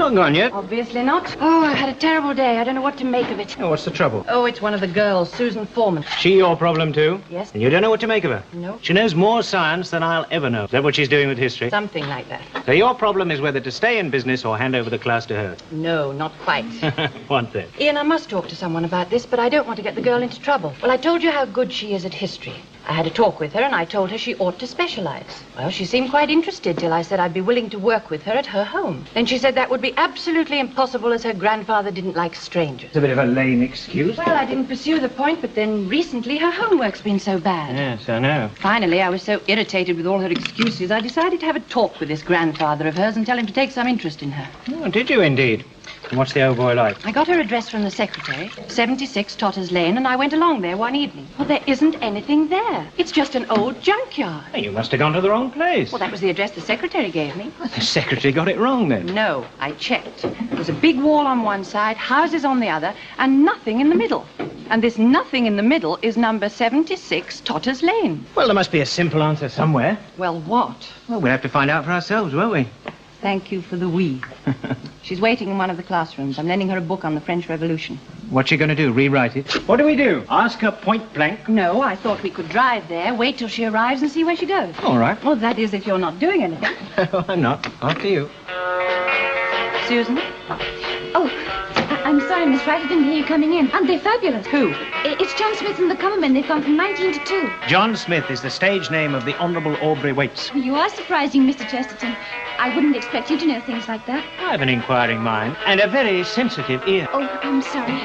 not gone yet. Obviously not. Oh, I've had a terrible day. I don't know what to make of it. Oh, what's the trouble? Oh, it's one of the girls, Susan Foreman. She your problem, too? Yes. And you don't know what to make of her? No. She knows more science than I'll ever know. Is that what she's doing with history? Something like that. So your problem is whether to stay in business or hand over the class to her. No, not quite. What then? Ian, I must talk to someone about this, but I don't want to get the girl into trouble. Well, I told you how good she is at history. I had a talk with her, and I told her she ought to specialize. Well, she seemed quite interested till I said I'd be willing to work with her at her home. Then she said that would be absolutely impossible, as her grandfather didn't like strangers. It's a bit of a lame excuse. Well, I didn't pursue the point, but then recently her homework's been so bad. Yes, I know. Finally, I was so irritated with all her excuses, I decided to have a talk with this grandfather of hers and tell him to take some interest in her. Oh, did you indeed? And what's the old boy like? I got her address from the secretary, 76 Totters Lane, and I went along there one evening. Well, there isn't anything there. It's just an old junkyard. Hey, you must have gone to the wrong place. Well, that was the address the secretary gave me. The secretary got it wrong, then. No, I checked. There's a big wall on one side, houses on the other, and nothing in the middle. And this nothing in the middle is number 76 Totters Lane. Well, there must be a simple answer somewhere. Well, what? Well, we'll have to find out for ourselves, won't we? Thank you for the we. She's waiting in one of the classrooms. I'm lending her a book on the French Revolution. What's she going to do, rewrite it? What do we do? Ask her point blank? No, I thought we could drive there, wait till she arrives and see where she goes. All right. Well, that is if you're not doing anything. No, I'm not. After you. Susan? Oh, I'm sorry, Miss Wright. I didn't hear you coming in. Aren't they fabulous? Who? It's John Smith and the Cumbermen. They've gone from 19 to 2. John Smith is the stage name of the Honourable Aubrey Waits. You are surprising, Mr. Chesterton. I wouldn't expect you to know things like that. I have an inquiring mind and a very sensitive ear. Oh, I'm sorry.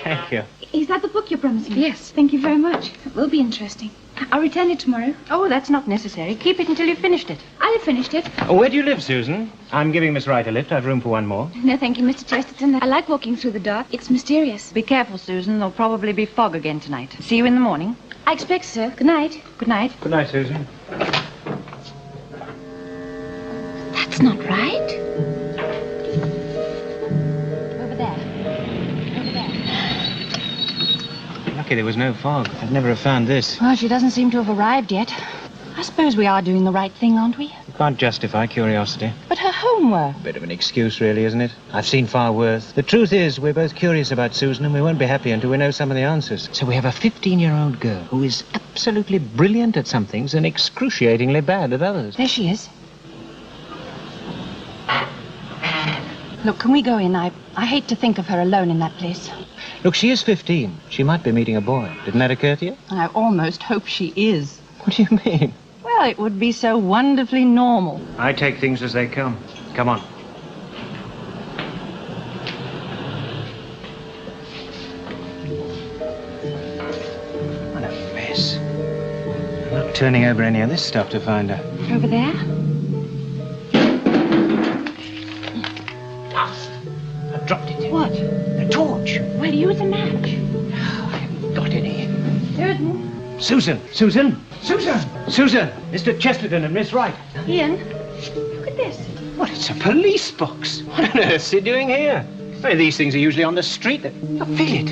Thank you. Is that the book you're promising? Yes. Thank you very much. It will be interesting. I'll return it tomorrow. Oh, that's not necessary. Keep it until you've finished it. I'll have finished it. Oh, where do you live, Susan? I'm giving Miss Wright a lift. I've room for one more. No, thank you, Mr. Chesterton. I like walking through the dark. It's mysterious. Be careful, Susan. There'll probably be fog again tonight. See you in the morning. I expect so. Good night. Good night. Good night, Susan. That's not right. Over there. Over there. Lucky there was no fog. I'd never have found this. Well, she doesn't seem to have arrived yet. I suppose we are doing the right thing, aren't we? You can't justify curiosity. But her homework. Bit of an excuse, really, isn't it? I've seen far worse. The truth is, we're both curious about Susan, and we won't be happy until we know some of the answers. So we have a 15-year-old girl who is absolutely brilliant at some things and excruciatingly bad at others. There she is. Look, can we go in? I hate to think of her alone in that place. Look, she is 15. She might be meeting a boy. Didn't that occur to you? I almost hope she is. What do you mean? Well, it would be so wonderfully normal. I take things as they come. Come on. What a mess. I'm not turning over any of this stuff to find her. Over there? I've dropped it. What? The torch. Well, use a match. Oh, I haven't got any. Susan? Susan! Susan! Susan! Susan! Mr. Chesterton and Miss Wright. Ian, look at this. What, it's a police box. What on earth's he doing here? These things are usually on the street. Look, feel it.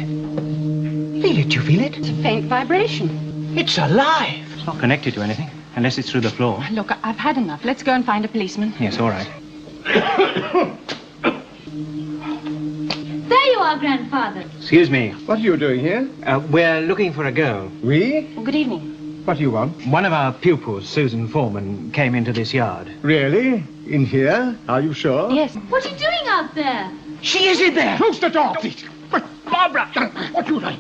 Feel it, you feel it? It's a faint vibration. It's alive. It's not connected to anything, unless it's through the floor. Look, I've had enough. Let's go and find a policeman. Yes, all right. There you are, Grandfather. Excuse me. What are you doing here? We're looking for a girl. We? Well, good evening. What do you want? One of our pupils, Susan Foreman, came into this yard. Really? In here? Are you sure? Yes. What are you doing out there? She is in there! Close the door, please. Barbara! What do you like?